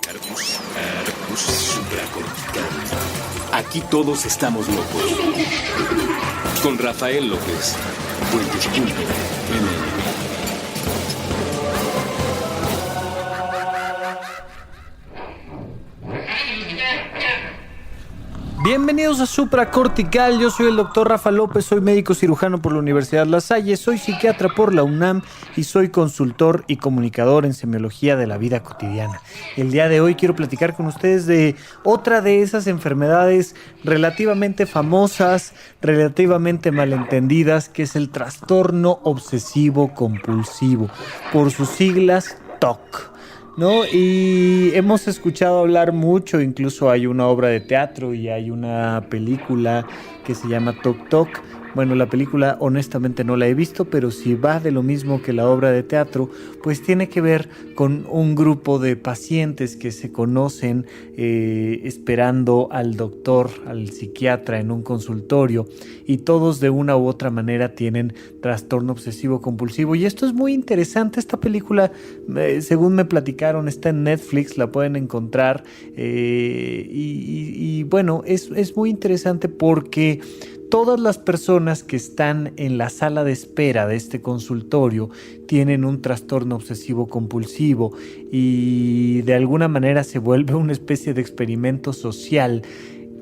Arcus supracortical. Aquí todos estamos locos. Con Rafael López. Puentes.mx. Bienvenidos a Supracortical, yo soy el doctor Rafa López, soy médico cirujano por la Universidad La Salle, soy psiquiatra por la UNAM y soy consultor y comunicador en semiología de la vida cotidiana. El día de hoy quiero platicar con ustedes de otra de esas enfermedades relativamente famosas, relativamente malentendidas, que es el trastorno obsesivo compulsivo, por sus siglas TOC. ¿No? Y hemos escuchado hablar mucho, incluso hay una obra de teatro y hay una película que se llama Toc Toc. Bueno, la película honestamente no la he visto, pero si va de lo mismo que la obra de teatro, pues tiene que ver con un grupo de pacientes que se conocen esperando al doctor, al psiquiatra en un consultorio, y todos de una u otra manera tienen trastorno obsesivo compulsivo. Y esto es muy interesante. Esta película, según me platicaron, está en Netflix, la pueden encontrar, y bueno, es muy interesante porque todas las personas que están en la sala de espera de este consultorio tienen un trastorno obsesivo compulsivo y de alguna manera se vuelve una especie de experimento social,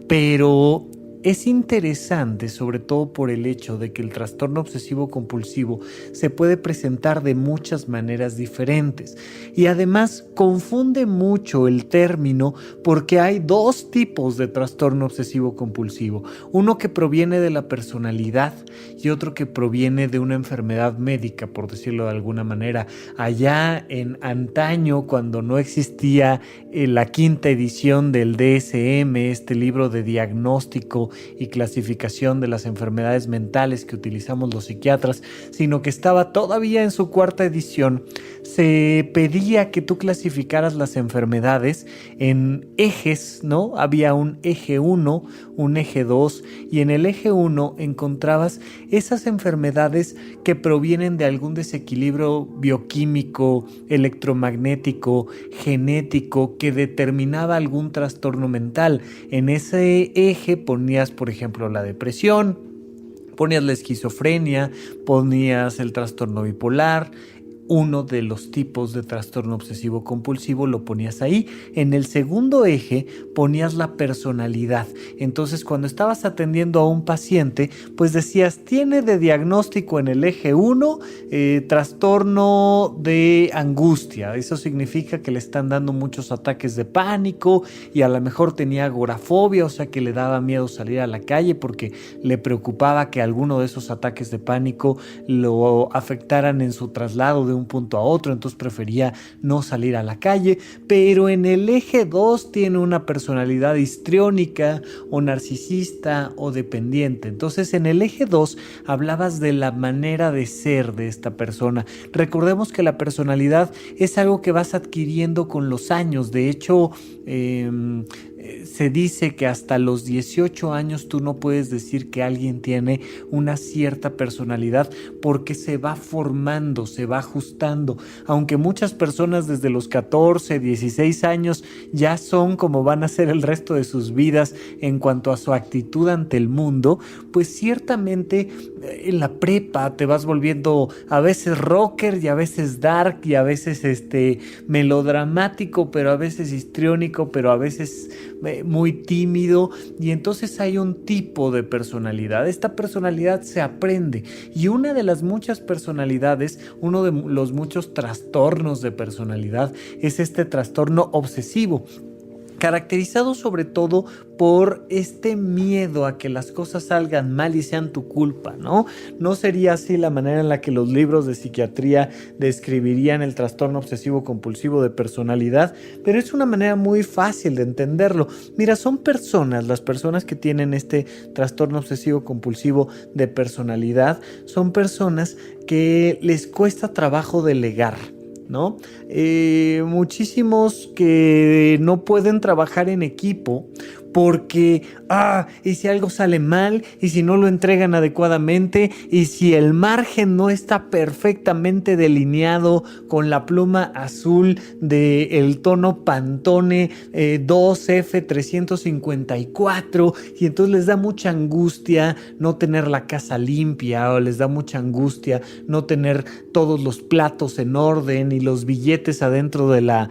pero es interesante sobre todo por el hecho de que el trastorno obsesivo compulsivo se puede presentar de muchas maneras diferentes y además confunde mucho el término porque hay dos tipos de trastorno obsesivo compulsivo, uno que proviene de la personalidad y otro que proviene de una enfermedad médica, por decirlo de alguna manera. Allá en antaño, cuando no existía la quinta edición del DSM, este libro de diagnóstico y clasificación de las enfermedades mentales que utilizamos los psiquiatras, sino que estaba todavía en su cuarta edición, se pedía que tú clasificaras las enfermedades en ejes, ¿no? Había un eje 1, un eje 2, y en el eje 1 encontrabas esas enfermedades que provienen de algún desequilibrio bioquímico, electromagnético, genético, que determinaba algún trastorno mental. En ese eje ponías, por ejemplo, la depresión, ponías la esquizofrenia, ponías el trastorno bipolar. Uno de los tipos de trastorno obsesivo compulsivo lo ponías ahí. En el segundo eje ponías la personalidad. Entonces, cuando estabas atendiendo a un paciente, pues decías, tiene de diagnóstico en el eje 1 trastorno de angustia. Eso significa que le están dando muchos ataques de pánico y a lo mejor tenía agorafobia, o sea que le daba miedo salir a la calle porque le preocupaba que alguno de esos ataques de pánico lo afectaran en su traslado de un punto a otro, entonces prefería no salir a la calle. Pero en el eje 2 tiene una personalidad histriónica o narcisista o dependiente. Entonces en el eje 2 hablabas de la manera de ser de esta persona. Recordemos que la personalidad es algo que vas adquiriendo con los años. De hecho, se dice que hasta los 18 años tú no puedes decir que alguien tiene una cierta personalidad porque se va formando, se va ajustando. Aunque muchas personas desde los 14, 16 años ya son como van a ser el resto de sus vidas en cuanto a su actitud ante el mundo, pues ciertamente en la prepa te vas volviendo a veces rocker y a veces dark y a veces melodramático, pero a veces histriónico, pero a veces muy tímido, y entonces hay un tipo de personalidad. Esta personalidad se aprende y una de las muchas personalidades, uno de los muchos trastornos de personalidad es este trastorno obsesivo, caracterizado sobre todo por este miedo a que las cosas salgan mal y sean tu culpa, ¿no? No sería así la manera en la que los libros de psiquiatría describirían el trastorno obsesivo compulsivo de personalidad, pero es una manera muy fácil de entenderlo. Mira, son personas, las personas que tienen este trastorno obsesivo compulsivo de personalidad, son personas que les cuesta trabajo delegar, ¿no? Muchísimos que no pueden trabajar en equipo porque, y si algo sale mal, y si no lo entregan adecuadamente, y si el margen no está perfectamente delineado con la pluma azul del tono Pantone 2F354, y entonces les da mucha angustia no tener la casa limpia, o les da mucha angustia no tener todos los platos en orden y los billetes adentro de la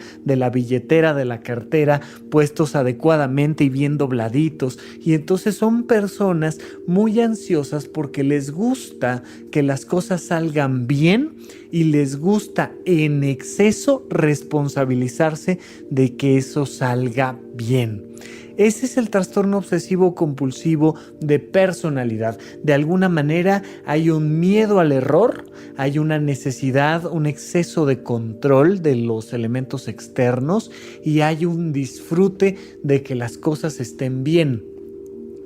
billetera, de la cartera, puestos adecuadamente y bien dobladitos. Y entonces son personas muy ansiosas porque les gusta que las cosas salgan bien y les gusta en exceso responsabilizarse de que eso salga bien. Ese es el trastorno obsesivo compulsivo de personalidad. De alguna manera hay un miedo al error, hay una necesidad, un exceso de control de los elementos externos y hay un disfrute de que las cosas estén bien,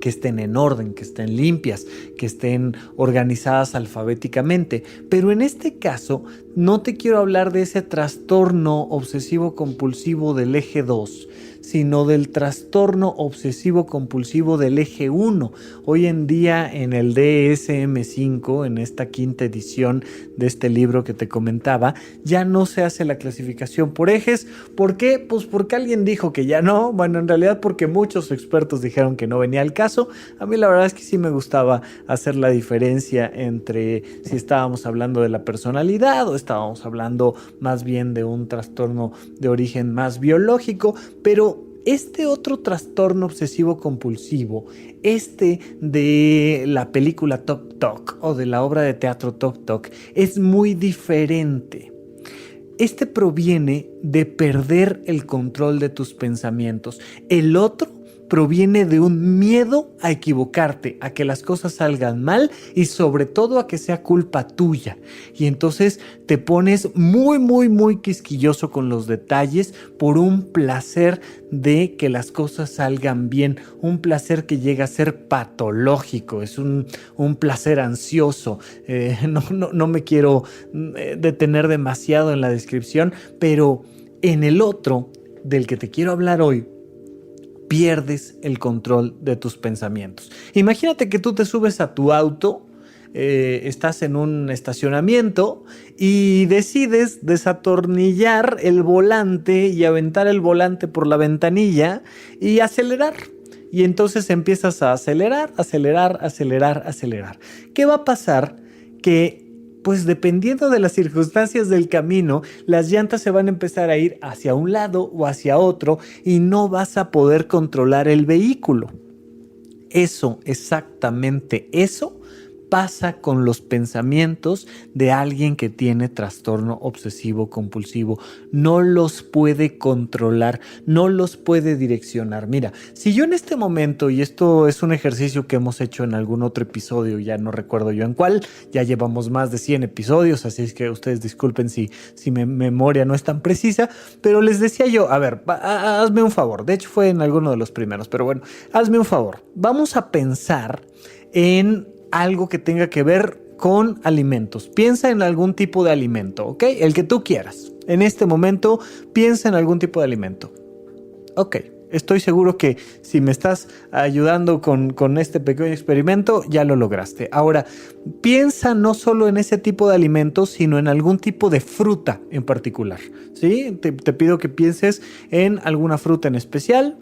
que estén en orden, que estén limpias, que estén organizadas alfabéticamente. Pero en este caso no te quiero hablar de ese trastorno obsesivo compulsivo del eje 2, sino del trastorno obsesivo compulsivo del eje 1. Hoy en día en el DSM-5, en esta quinta edición de este libro que te comentaba, ya no se hace la clasificación por ejes. ¿Por qué? Pues porque alguien dijo que ya no. Bueno, en realidad porque muchos expertos dijeron que no venía al caso. A mí la verdad es que sí me gustaba hacer la diferencia entre si estábamos hablando de la personalidad o estábamos hablando más bien de un trastorno de origen más biológico, pero este otro trastorno obsesivo compulsivo, de la película Tok Tok o de la obra de teatro Tok Tok, es muy diferente. Este proviene de perder el control de tus pensamientos. El otro proviene de un miedo a equivocarte, a que las cosas salgan mal y sobre todo a que sea culpa tuya. Y entonces te pones muy, muy, muy quisquilloso con los detalles por un placer de que las cosas salgan bien, un placer que llega a ser patológico, es un placer ansioso. No me quiero detener demasiado en la descripción, pero en el otro del que te quiero hablar hoy, pierdes el control de tus pensamientos. Imagínate que tú te subes a tu auto, estás en un estacionamiento y decides desatornillar el volante y aventar el volante por la ventanilla y acelerar. Y entonces empiezas a acelerar. ¿Qué va a pasar? Que pues dependiendo de las circunstancias del camino, las llantas se van a empezar a ir hacia un lado o hacia otro y no vas a poder controlar el vehículo. Eso, exactamente eso, pasa con los pensamientos de alguien que tiene trastorno obsesivo compulsivo. No los puede controlar, no los puede direccionar. Mira, si yo en este momento, y esto es un ejercicio que hemos hecho en algún otro episodio, ya no recuerdo yo en cuál, ya llevamos más de 100 episodios, así es que ustedes disculpen si mi memoria no es tan precisa, pero les decía yo, a ver, hazme un favor, de hecho fue en alguno de los primeros, pero bueno, hazme un favor, vamos a pensar en algo que tenga que ver con alimentos. Piensa en algún tipo de alimento, ¿ok? El que tú quieras. En este momento, piensa en algún tipo de alimento. Ok, estoy seguro que si me estás ayudando con este pequeño experimento, ya lo lograste. Ahora, piensa no solo en ese tipo de alimentos, sino en algún tipo de fruta en particular, ¿sí? Te pido que pienses en alguna fruta en especial.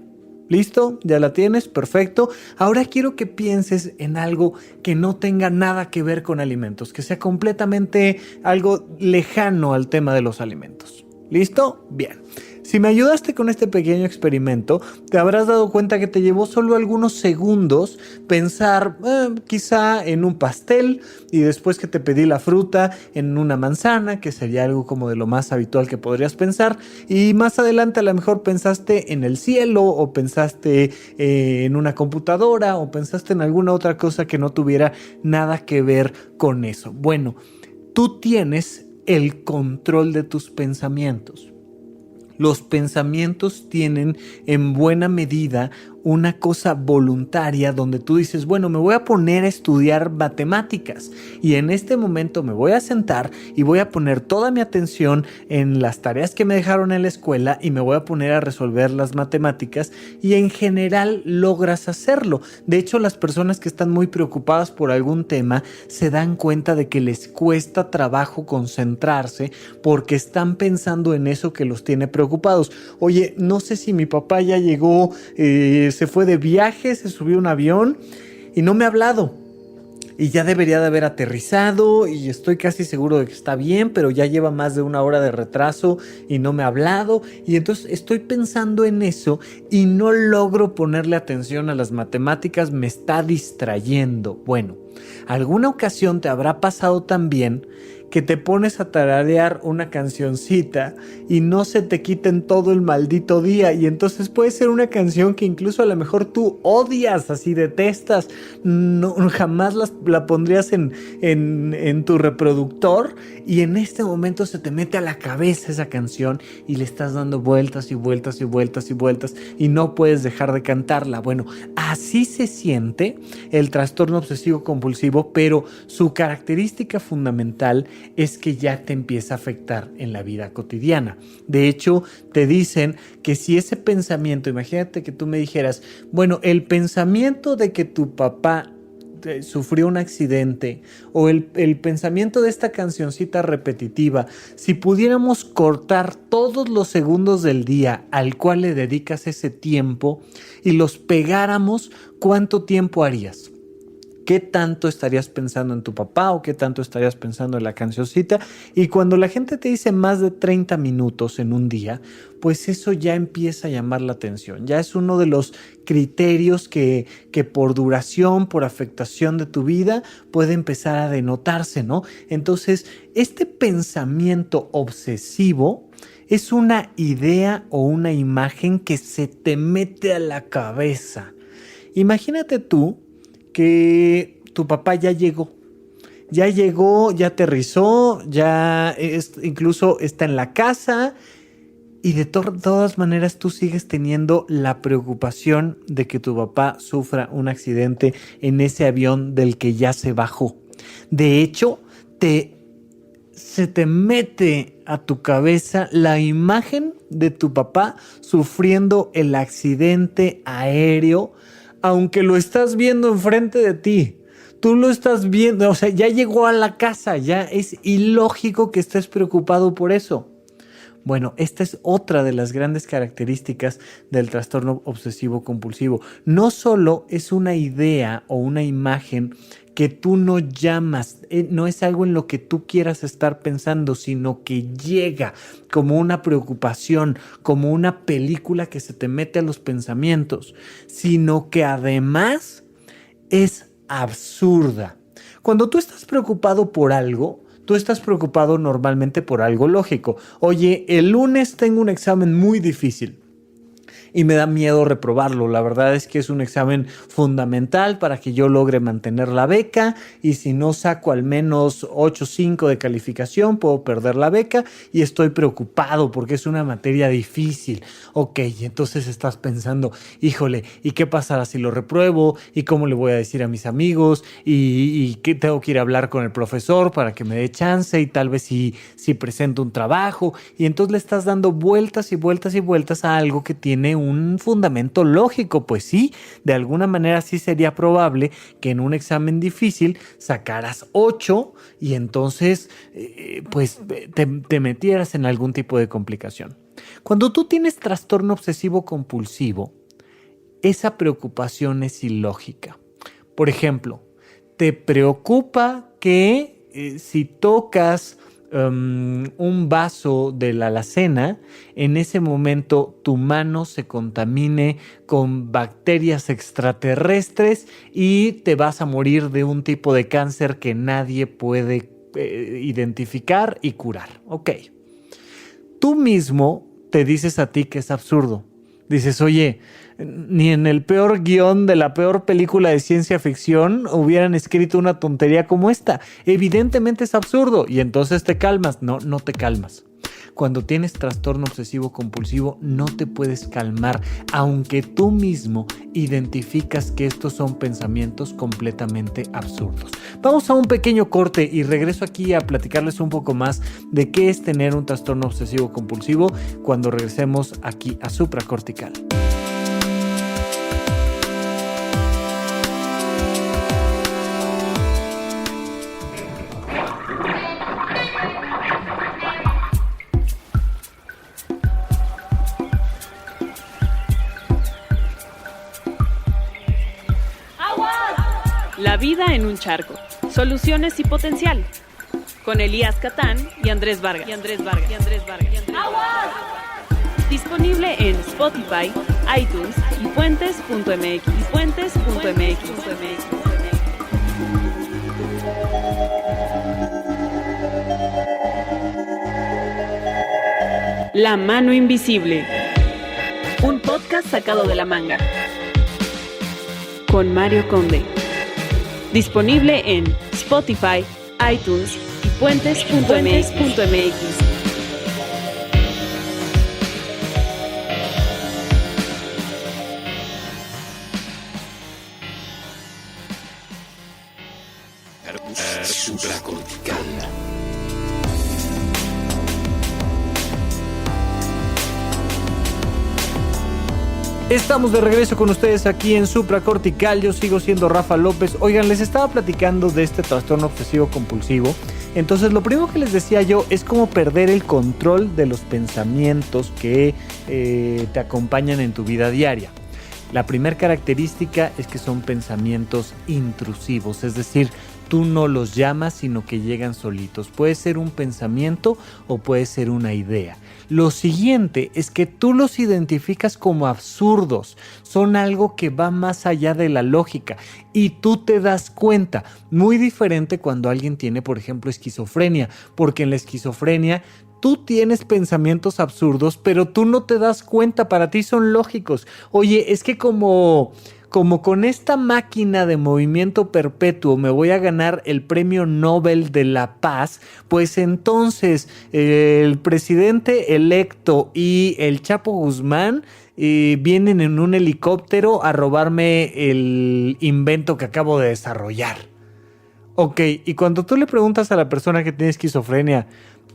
¿Listo? ¿Ya la tienes? Perfecto. Ahora quiero que pienses en algo que no tenga nada que ver con alimentos, que sea completamente algo lejano al tema de los alimentos. ¿Listo? Bien. Si me ayudaste con este pequeño experimento, te habrás dado cuenta que te llevó solo algunos segundos pensar quizá en un pastel y después que te pedí la fruta en una manzana, que sería algo como de lo más habitual que podrías pensar, y más adelante a lo mejor pensaste en el cielo o pensaste en una computadora o pensaste en alguna otra cosa que no tuviera nada que ver con eso. Bueno, tú tienes el control de tus pensamientos. Los pensamientos tienen en buena medida una cosa voluntaria donde tú dices, bueno, me voy a poner a estudiar matemáticas y en este momento me voy a sentar y voy a poner toda mi atención en las tareas que me dejaron en la escuela y me voy a poner a resolver las matemáticas, y en general logras hacerlo. De hecho, las personas que están muy preocupadas por algún tema se dan cuenta de que les cuesta trabajo concentrarse porque están pensando en eso que los tiene preocupados. Oye, no sé si mi papá ya llegó, se fue de viaje, se subió a un avión y no me ha hablado. Y ya debería de haber aterrizado y estoy casi seguro de que está bien, pero ya lleva más de 1 hora de retraso y no me ha hablado. Y entonces estoy pensando en eso y no logro ponerle atención a las matemáticas, me está distrayendo. Bueno, alguna ocasión te habrá pasado también que te pones a tararear una cancioncita y no se te quita en todo el maldito día, y entonces puede ser una canción que incluso a lo mejor tú odias, así detestas, no, jamás la pondrías en tu reproductor, y en este momento se te mete a la cabeza esa canción y le estás dando vueltas y vueltas y vueltas y vueltas y no puedes dejar de cantarla. Bueno, así se siente el trastorno obsesivo compulsivo, pero su característica fundamental es que ya te empieza a afectar en la vida cotidiana. De hecho, te dicen que si ese pensamiento, imagínate que tú me dijeras, bueno, el pensamiento de que tu papá sufrió un accidente o el pensamiento de esta cancioncita repetitiva, si pudiéramos cortar todos los segundos del día al cual le dedicas ese tiempo y los pegáramos, ¿cuánto tiempo harías? ¿Qué tanto estarías pensando en tu papá o qué tanto estarías pensando en la cancioncita? Y cuando la gente te dice más de 30 minutos en un día, pues eso ya empieza a llamar la atención. Ya es uno de los criterios que por duración, por afectación de tu vida, puede empezar a denotarse, ¿no? Entonces, este pensamiento obsesivo es una idea o una imagen que se te mete a la cabeza. Imagínate tú que tu papá ya llegó, ya aterrizó, incluso está en la casa, y de todas maneras tú sigues teniendo la preocupación de que tu papá sufra un accidente en ese avión del que ya se bajó. De hecho, se te mete a tu cabeza la imagen de tu papá sufriendo el accidente aéreo, aunque lo estás viendo enfrente de ti. Tú lo estás viendo, o sea, ya llegó a la casa, ya es ilógico que estés preocupado por eso. Bueno, esta es otra de las grandes características del trastorno obsesivo compulsivo. No solo es una idea o una imagen que tú no llamas, no es algo en lo que tú quieras estar pensando, sino que llega como una preocupación, como una película que se te mete a los pensamientos, sino que además es absurda. Cuando tú estás preocupado por algo, tú estás preocupado normalmente por algo lógico. Oye, el lunes tengo un examen muy difícil y me da miedo reprobarlo. La verdad es que es un examen fundamental para que yo logre mantener la beca, y si no saco al menos 8.5 de calificación puedo perder la beca y estoy preocupado porque es una materia difícil. Ok, y entonces estás pensando, híjole, ¿y qué pasará si lo repruebo? ¿Y cómo le voy a decir a mis amigos? ¿Y qué tengo que ir a hablar con el profesor para que me dé chance? Y tal vez si presento un trabajo. Y entonces le estás dando vueltas y vueltas y vueltas a algo que tiene un fundamento lógico. Pues sí, de alguna manera sí sería probable que en un examen difícil sacaras 8 y entonces pues te metieras en algún tipo de complicación. Cuando tú tienes trastorno obsesivo compulsivo, esa preocupación es ilógica. Por ejemplo, te preocupa que si tocas un vaso de la alacena, en ese momento tu mano se contamine con bacterias extraterrestres y te vas a morir de un tipo de cáncer que nadie puede identificar y curar. Ok. Tú mismo te dices a ti que es absurdo. Dices, oye, ni en el peor guión de la peor película de ciencia ficción hubieran escrito una tontería como esta. Evidentemente es absurdo. Y entonces te calmas. No, no te calmas. cuando tienes trastorno obsesivo compulsivo no te puedes calmar, aunque tú mismo identificas que estos son pensamientos completamente absurdos. Vamos a un pequeño corte y regreso aquí a platicarles un poco más de qué es tener un trastorno obsesivo compulsivo cuando regresemos aquí a Supracortical. La vida en un charco. Soluciones y potencial. Con Elías Catán y Andrés Vargas. Disponible en Spotify, iTunes y puentes.mx. La mano invisible. Un podcast sacado de la manga. Con Mario Conde. Disponible en Spotify, iTunes y puentes.mx. Supracortical. Estamos de regreso con ustedes aquí en Supracortical. Yo sigo siendo Rafa López. Oigan, les estaba platicando de este trastorno obsesivo compulsivo. Entonces, lo primero que les decía yo es cómo perder el control de los pensamientos que te acompañan en tu vida diaria. La primera característica es que son pensamientos intrusivos, es decir, tú no los llamas, sino que llegan solitos. Puede ser un pensamiento o puede ser una idea. Lo siguiente es que tú los identificas como absurdos. Son algo que va más allá de la lógica y tú te das cuenta. Muy diferente cuando alguien tiene, por ejemplo, esquizofrenia, porque en la esquizofrenia tú tienes pensamientos absurdos, pero tú no te das cuenta, para ti son lógicos. Oye, es que como con esta máquina de movimiento perpetuo me voy a ganar el premio Nobel de la Paz, pues entonces el presidente electo y el Chapo Guzmán vienen en un helicóptero a robarme el invento que acabo de desarrollar. Ok, y cuando tú le preguntas a la persona que tiene esquizofrenia,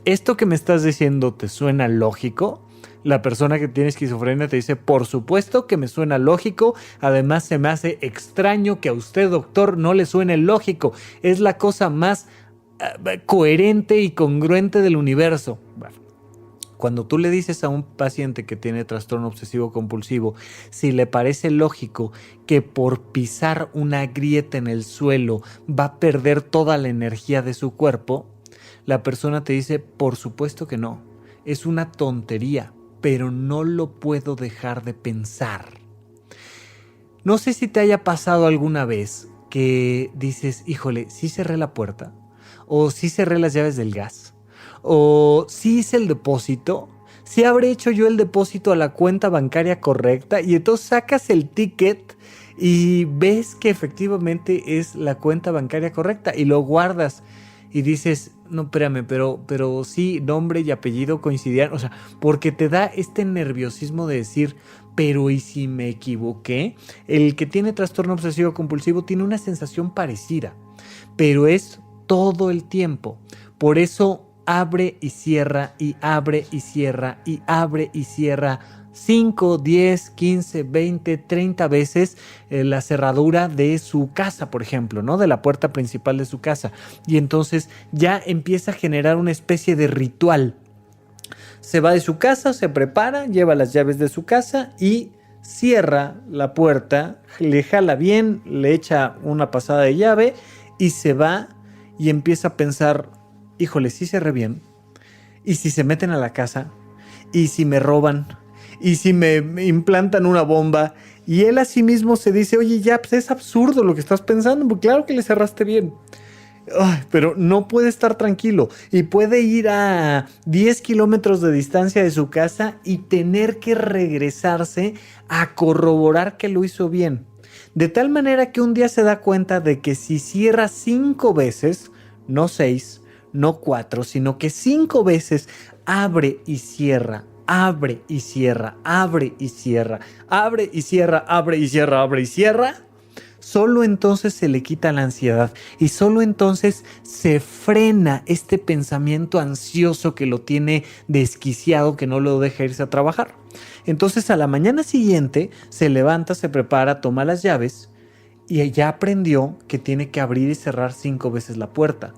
¿esto que me estás diciendo te suena lógico? La persona que tiene esquizofrenia te dice, por supuesto que me suena lógico, además se me hace extraño que a usted, doctor, no le suene lógico. Es la cosa más coherente y congruente del universo. Bueno, cuando tú le dices a un paciente que tiene trastorno obsesivo compulsivo, si le parece lógico que por pisar una grieta en el suelo va a perder toda la energía de su cuerpo, la persona te dice, por supuesto que no, es una tontería, pero no lo puedo dejar de pensar. No sé si te haya pasado alguna vez que dices, híjole, sí cerré la puerta, o sí cerré las llaves del gas, o sí hice el depósito, sí habré hecho yo el depósito a la cuenta bancaria correcta, y entonces sacas el ticket y ves que efectivamente es la cuenta bancaria correcta y lo guardas. Y dices, no, espérame, pero sí, nombre y apellido coincidían. O sea, porque te da este nerviosismo de decir, pero ¿y si me equivoqué? El que tiene trastorno obsesivo compulsivo tiene una sensación parecida, pero es todo el tiempo. Por eso abre y cierra y abre y cierra y abre y cierra 5, 10, 15, 20, 30 veces la cerradura de su casa, por ejemplo, ¿no? De la puerta principal de su casa. Y entonces ya empieza a generar una especie de ritual. Se va de su casa, se prepara, lleva las llaves de su casa y cierra la puerta, le jala bien, le echa una pasada de llave y se va y empieza a pensar, híjole, sí cerré bien. ¿Y si se meten a la casa? ¿Y si me roban? ¿Y si me implantan una bomba? Y él a sí mismo se dice, oye, ya, pues es absurdo lo que estás pensando, porque claro que le cerraste bien. Ay, pero no puede estar tranquilo y puede ir a 10 kilómetros de distancia de su casa y tener que regresarse a corroborar que lo hizo bien. De tal manera que un día se da cuenta de que si cierra 5 veces, no 6, no 4, sino que 5 veces abre y cierra, abre y cierra, abre y cierra, abre y cierra, abre y cierra, abre y cierra, solo entonces se le quita la ansiedad y solo entonces se frena este pensamiento ansioso que lo tiene desquiciado, que no lo deja irse a trabajar. Entonces a la mañana siguiente se levanta, se prepara, toma las llaves y ya aprendió que tiene que abrir y cerrar 5 veces la puerta,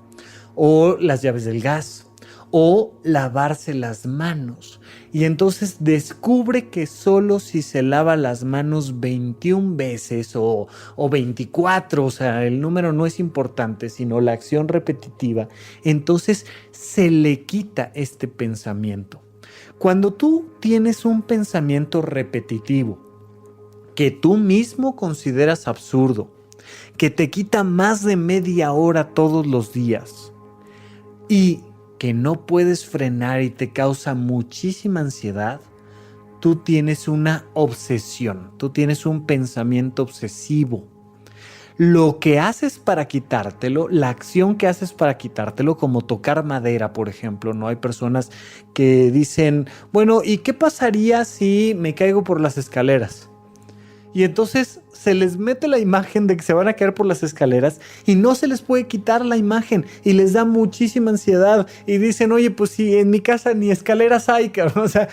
o las llaves del gas, o lavarse las manos. Y entonces descubre que solo si se lava las manos 21 veces o 24, o sea, el número no es importante, sino la acción repetitiva, entonces se le quita este pensamiento. Cuando tú tienes un pensamiento repetitivo que tú mismo consideras absurdo, que te quita más de media hora todos los días y que no puedes frenar y te causa muchísima ansiedad, tú tienes una obsesión, tú tienes un pensamiento obsesivo. Lo que haces para quitártelo, la acción que haces para quitártelo, como tocar madera, por ejemplo, ¿no? Hay personas que dicen, bueno, ¿y qué pasaría si me caigo por las escaleras? Y entonces se les mete la imagen de que se van a caer por las escaleras y no se les puede quitar la imagen y les da muchísima ansiedad y dicen, oye, pues si en mi casa ni escaleras hay, cabrón, o sea,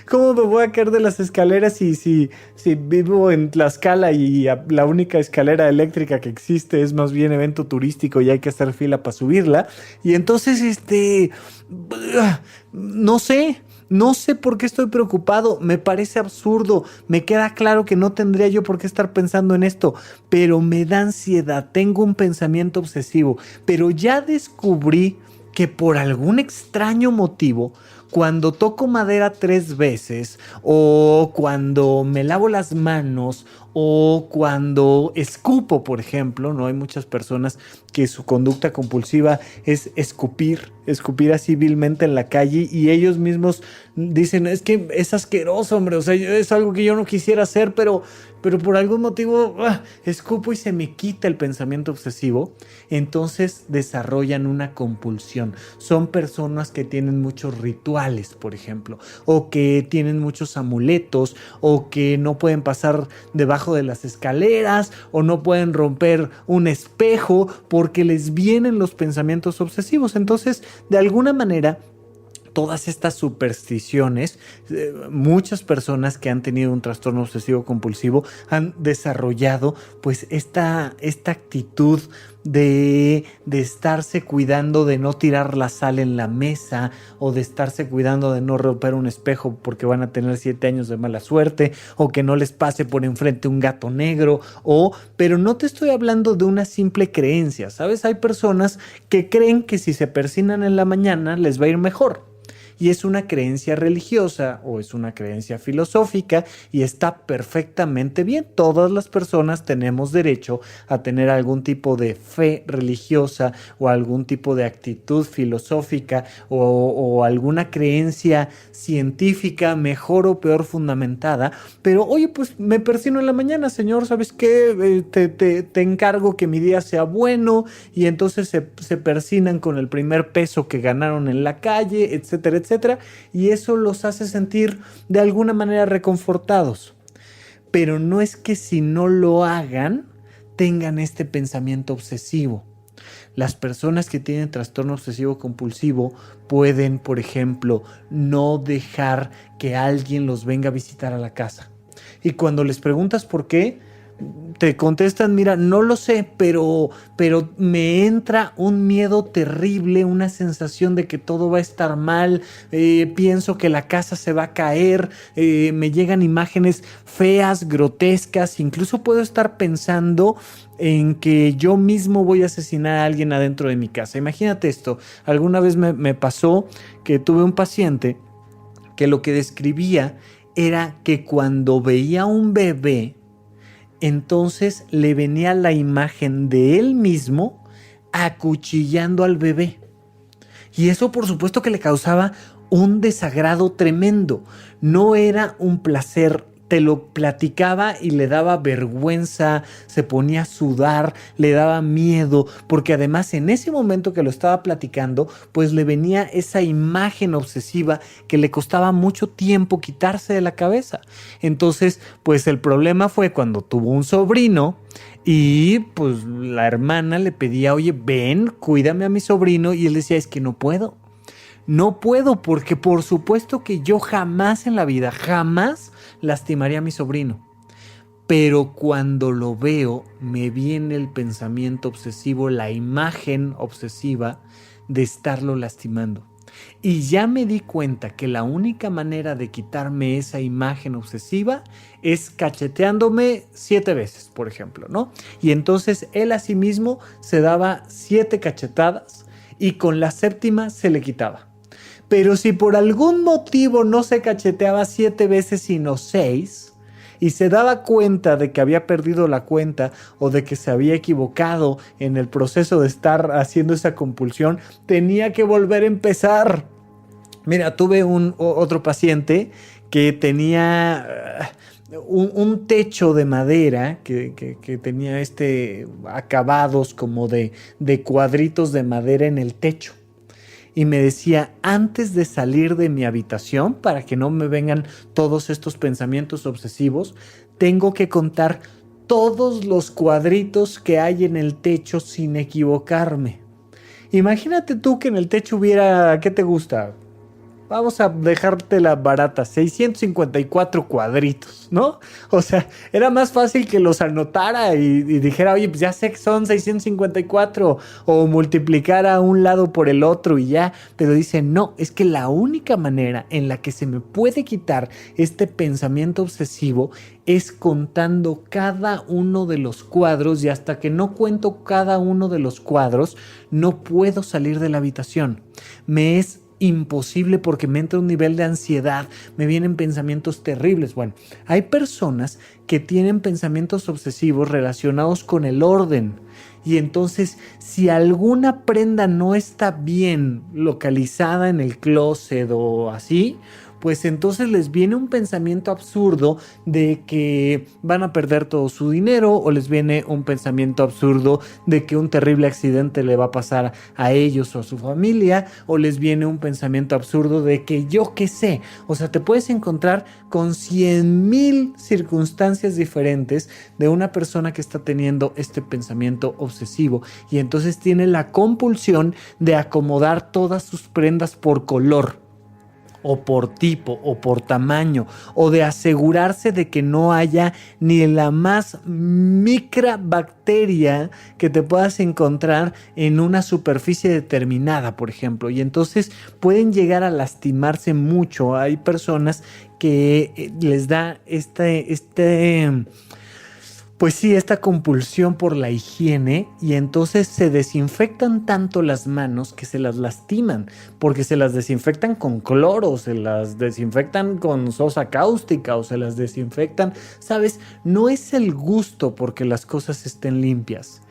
¿cómo me voy a caer de las escaleras si vivo en Tlaxcala y la única escalera eléctrica que existe es más bien evento turístico y hay que hacer fila para subirla? Y entonces, no sé por qué estoy preocupado, me parece absurdo, me queda claro que no tendría yo por qué estar pensando en esto, pero me da ansiedad, tengo un pensamiento obsesivo, pero ya descubrí que por algún extraño motivo, cuando toco madera 3 veces, o cuando me lavo las manos, o cuando escupo, por ejemplo, ¿no? Hay muchas personas que su conducta compulsiva es escupir así vilmente en la calle y ellos mismos dicen, es que es asqueroso, hombre, o sea, es algo que yo no quisiera hacer, pero por algún motivo escupo y se me quita el pensamiento obsesivo. Entonces desarrollan una compulsión. Son personas que tienen muchos rituales, por ejemplo, o que tienen muchos amuletos, o que no pueden pasar debajo de las escaleras, o no pueden romper un espejo porque les vienen los pensamientos obsesivos. Entonces, de alguna manera, todas estas supersticiones, muchas personas que han tenido un trastorno obsesivo compulsivo han desarrollado pues esta actitud de estarse cuidando de no tirar la sal en la mesa, o de estarse cuidando de no romper un espejo porque van a tener 7 años de mala suerte, o que no les pase por enfrente un gato negro, pero no te estoy hablando de una simple creencia, ¿sabes? Hay personas que creen que si se persignan en la mañana les va a ir mejor. Y es una creencia religiosa o es una creencia filosófica y está perfectamente bien. Todas las personas tenemos derecho a tener algún tipo de fe religiosa o algún tipo de actitud filosófica o alguna creencia científica mejor o peor fundamentada. Pero oye, pues me persino en la mañana, señor, ¿sabes qué? Te encargo que mi día sea bueno, y entonces se persinan con el primer peso que ganaron en la calle, etcétera, etcétera, y eso los hace sentir de alguna manera reconfortados. Pero no es que si no lo hagan tengan este pensamiento obsesivo. Las personas que tienen trastorno obsesivo compulsivo pueden, por ejemplo, no dejar que alguien los venga a visitar a la casa. Y cuando les preguntas por qué, te contestan, mira, no lo sé, pero me entra un miedo terrible, una sensación de que todo va a estar mal, pienso que la casa se va a caer, me llegan imágenes feas, grotescas, incluso puedo estar pensando en que yo mismo voy a asesinar a alguien adentro de mi casa. Imagínate esto, alguna vez me pasó que tuve un paciente que lo que describía era que cuando veía un bebé, entonces le venía la imagen de él mismo acuchillando al bebé. Y eso por supuesto que le causaba un desagrado tremendo. No era un placer te lo platicaba y le daba vergüenza, se ponía a sudar, le daba miedo, porque además en ese momento que lo estaba platicando, pues le venía esa imagen obsesiva que le costaba mucho tiempo quitarse de la cabeza. Entonces, pues el problema fue cuando tuvo un sobrino y pues la hermana le pedía, oye, ven, cuídame a mi sobrino, y él decía, es que no puedo. No puedo, porque por supuesto que yo jamás en la vida, jamás lastimaría a mi sobrino. Pero cuando lo veo, me viene el pensamiento obsesivo, la imagen obsesiva de estarlo lastimando. Y ya me di cuenta que la única manera de quitarme esa imagen obsesiva es cacheteándome 7 veces, por ejemplo, ¿no? Y entonces él a sí mismo se daba 7 cachetadas y con la 7ª se le quitaba. Pero si por algún motivo no se cacheteaba 7 veces sino 6 y se daba cuenta de que había perdido la cuenta o de que se había equivocado en el proceso de estar haciendo esa compulsión, tenía que volver a empezar. Mira, tuve otro paciente que tenía un techo de madera que tenía acabados como de cuadritos de madera en el techo. Y me decía, antes de salir de mi habitación, para que no me vengan todos estos pensamientos obsesivos, tengo que contar todos los cuadritos que hay en el techo sin equivocarme. Imagínate tú que en el techo hubiera, ¿qué te gusta? Vamos a dejártela barata, 654 cuadritos, ¿no? O sea, era más fácil que los anotara y dijera, oye, pues ya sé que son 654, o multiplicara un lado por el otro y ya. Pero dice, no, es que la única manera en la que se me puede quitar este pensamiento obsesivo es contando cada uno de los cuadros, y hasta que no cuento cada uno de los cuadros, no puedo salir de la habitación. Me es imposible porque me entra un nivel de ansiedad, me vienen pensamientos terribles. Bueno, hay personas que tienen pensamientos obsesivos relacionados con el orden, y entonces si alguna prenda no está bien localizada en el closet o así, pues entonces les viene un pensamiento absurdo de que van a perder todo su dinero, o les viene un pensamiento absurdo de que un terrible accidente le va a pasar a ellos o a su familia, o les viene un pensamiento absurdo de que yo qué sé. O sea, te puedes encontrar con 100,000 circunstancias diferentes de una persona que está teniendo este pensamiento obsesivo, y entonces tiene la compulsión de acomodar todas sus prendas por color, o por tipo, o por tamaño, o de asegurarse de que no haya ni la más microbacteria que te puedas encontrar en una superficie determinada, por ejemplo. Y entonces pueden llegar a lastimarse mucho. Hay personas que les da pues sí, esta compulsión por la higiene, y entonces se desinfectan tanto las manos que se las lastiman, porque se las desinfectan con cloro, se las desinfectan con sosa cáustica, o se las desinfectan, ¿sabes? No es el gusto porque las cosas estén limpias,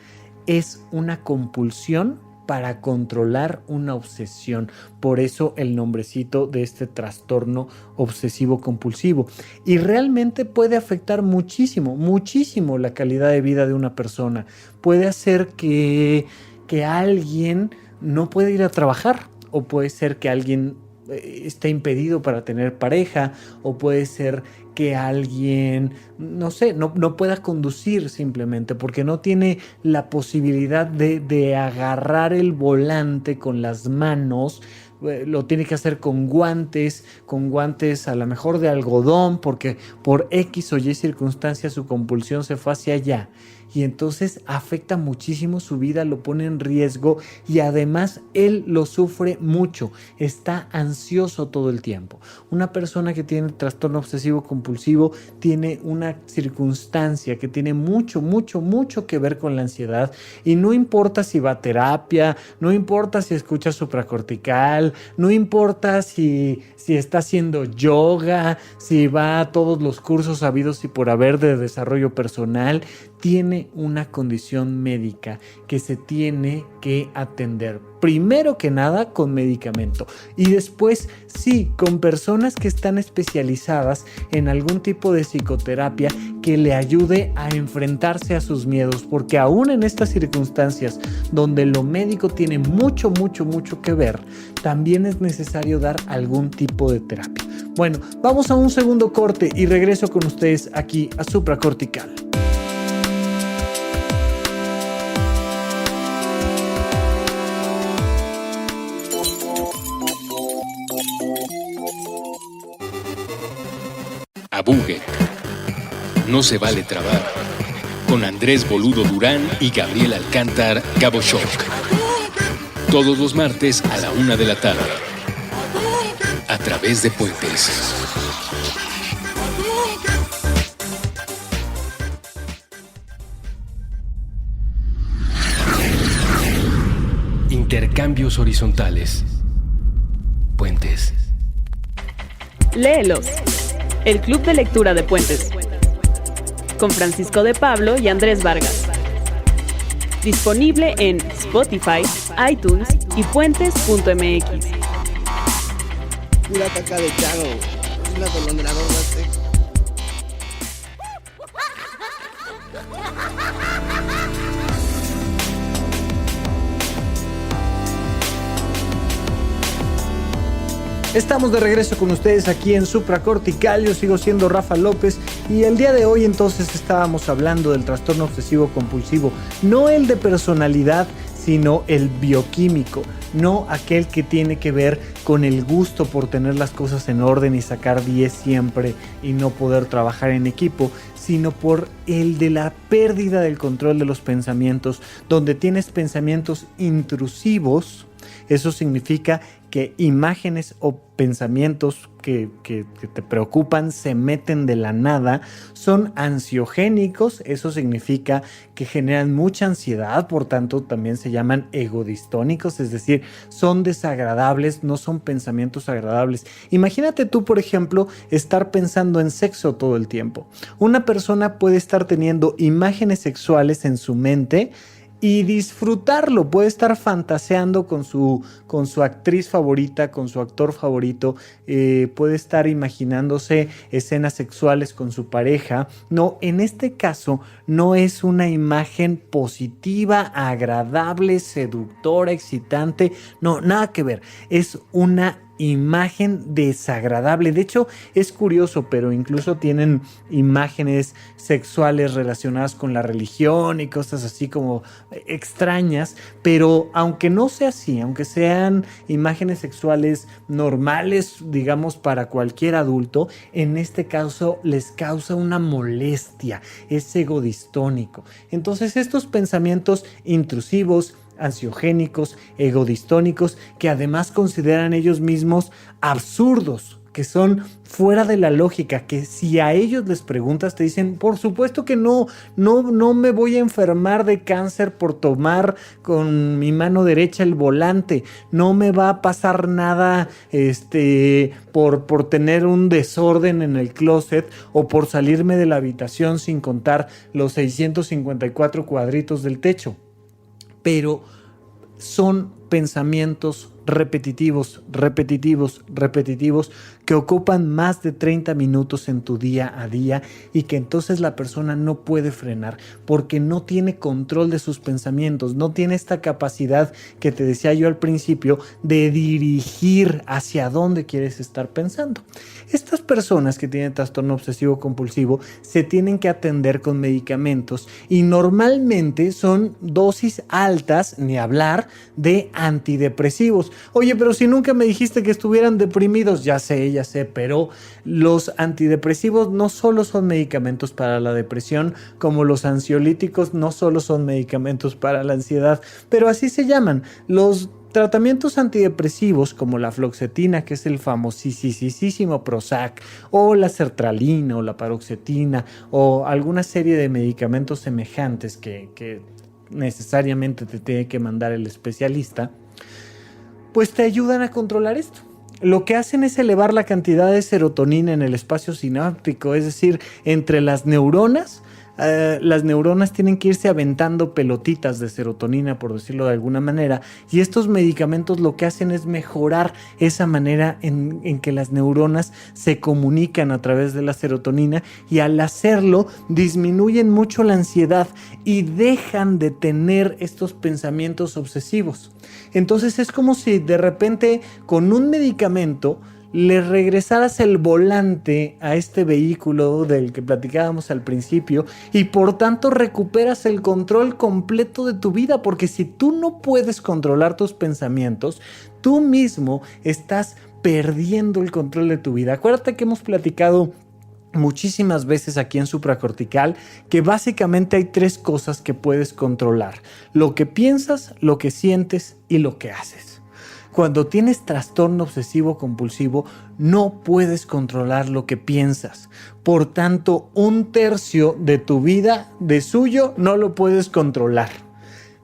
es una compulsión para controlar una obsesión. Por eso el nombrecito de este trastorno obsesivo compulsivo. Y realmente puede afectar muchísimo, muchísimo la calidad de vida de una persona. Puede hacer que alguien no pueda ir a trabajar, o puede ser que alguien esté impedido para tener pareja, o puede ser que alguien, no sé, no pueda conducir simplemente porque no tiene la posibilidad de agarrar el volante con las manos. Lo tiene que hacer con guantes a lo mejor de algodón, porque por X o Y circunstancias su compulsión se fue hacia allá. Y entonces afecta muchísimo su vida, lo pone en riesgo, y además él lo sufre mucho, está ansioso todo el tiempo. Una persona que tiene trastorno obsesivo compulsivo tiene una circunstancia que tiene mucho que ver con la ansiedad, y no importa si va a terapia, no importa si escucha supracortical, no importa si está haciendo yoga, si va a todos los cursos habidos y por haber de desarrollo personal, tiene tiene una condición médica que se tiene que atender. Primero que nada con medicamento y después sí con personas que están especializadas en algún tipo de psicoterapia que le ayude a enfrentarse a sus miedos, porque aún en estas circunstancias donde lo médico tiene mucho que ver, también es necesario dar algún tipo de terapia. Bueno, vamos a un segundo corte y regreso con ustedes aquí a Supracortical. Abuget. No se vale trabar. Con Andrés Boludo Durán y Gabriel Alcántar Gabo Shock. Todos los martes a la 1 de la tarde. A través de Puentes. Intercambios horizontales. Puentes. Léelos. El Club de Lectura de Puentes. Con Francisco de Pablo y Andrés Vargas. Disponible en Spotify, iTunes y puentes.mx. Mira caca de Charo. Es una golondradora. Estamos de regreso con ustedes aquí en Supracortical. Yo sigo siendo Rafa López y el día de hoy entonces estábamos hablando del trastorno obsesivo compulsivo, no el de personalidad, sino el bioquímico, no aquel que tiene que ver con el gusto por tener las cosas en orden y sacar 10 siempre y no poder trabajar en equipo, sino por el de la pérdida del control de los pensamientos, donde tienes pensamientos intrusivos. Eso significa que imágenes o pensamientos que te preocupan se meten de la nada, son ansiogénicos, eso significa que generan mucha ansiedad, por tanto también se llaman egodistónicos, es decir, son desagradables, no son pensamientos agradables. Imagínate tú, por ejemplo, estar pensando en sexo todo el tiempo. Una persona puede estar teniendo imágenes sexuales en su mente y disfrutarlo, puede estar fantaseando con su actriz favorita, con su actor favorito, puede estar imaginándose escenas sexuales con su pareja. No, en este caso no es una imagen positiva, agradable, seductora, excitante, no, nada que ver, es una imagen desagradable. De hecho, es curioso, pero incluso tienen imágenes sexuales relacionadas con la religión y cosas así como extrañas, pero aunque no sea así, aunque sean imágenes sexuales normales, digamos, para cualquier adulto, en este caso les causa una molestia, es egodistónico. Entonces, estos pensamientos intrusivos, ansiogénicos, egodistónicos, que además consideran ellos mismos absurdos, que son fuera de la lógica, que si a ellos les preguntas te dicen, por supuesto que no me voy a enfermar de cáncer por tomar con mi mano derecha el volante, no me va a pasar nada por tener un desorden en el closet o por salirme de la habitación sin contar los 654 cuadritos del techo. Pero son pensamientos repetitivos que ocupan más de 30 minutos en tu día a día y que entonces la persona no puede frenar porque no tiene control de sus pensamientos, no tiene esta capacidad que te decía yo al principio de dirigir hacia dónde quieres estar pensando. Estas personas que tienen trastorno obsesivo compulsivo se tienen que atender con medicamentos y normalmente son dosis altas, ni hablar, de antidepresivos. Oye, pero si nunca me dijiste que estuvieran deprimidos, ya sé, pero los antidepresivos no solo son medicamentos para la depresión, como los ansiolíticos no solo son medicamentos para la ansiedad, pero así se llaman. Los tratamientos antidepresivos como la fluoxetina, que es el famosísimo Prozac, o la sertralina o la paroxetina o alguna serie de medicamentos semejantes que necesariamente te tiene que mandar el especialista, pues te ayudan a controlar esto. Lo que hacen es elevar la cantidad de serotonina en el espacio sináptico, es decir, entre las neuronas, las neuronas tienen que irse aventando pelotitas de serotonina, por decirlo de alguna manera, y estos medicamentos lo que hacen es mejorar esa manera en que las neuronas se comunican a través de la serotonina, y al hacerlo disminuyen mucho la ansiedad y dejan de tener estos pensamientos obsesivos. Entonces es como si de repente con un medicamento le regresaras el volante a este vehículo del que platicábamos al principio, y por tanto recuperas el control completo de tu vida, porque si tú no puedes controlar tus pensamientos, tú mismo estás perdiendo el control de tu vida. Acuérdate que hemos platicado muchísimas veces aquí en Supracortical que básicamente hay 3 cosas que puedes controlar: lo que piensas, lo que sientes y lo que haces. Cuando tienes trastorno obsesivo compulsivo, no puedes controlar lo que piensas. Por tanto, 1/3 de tu vida, de suyo, no lo puedes controlar.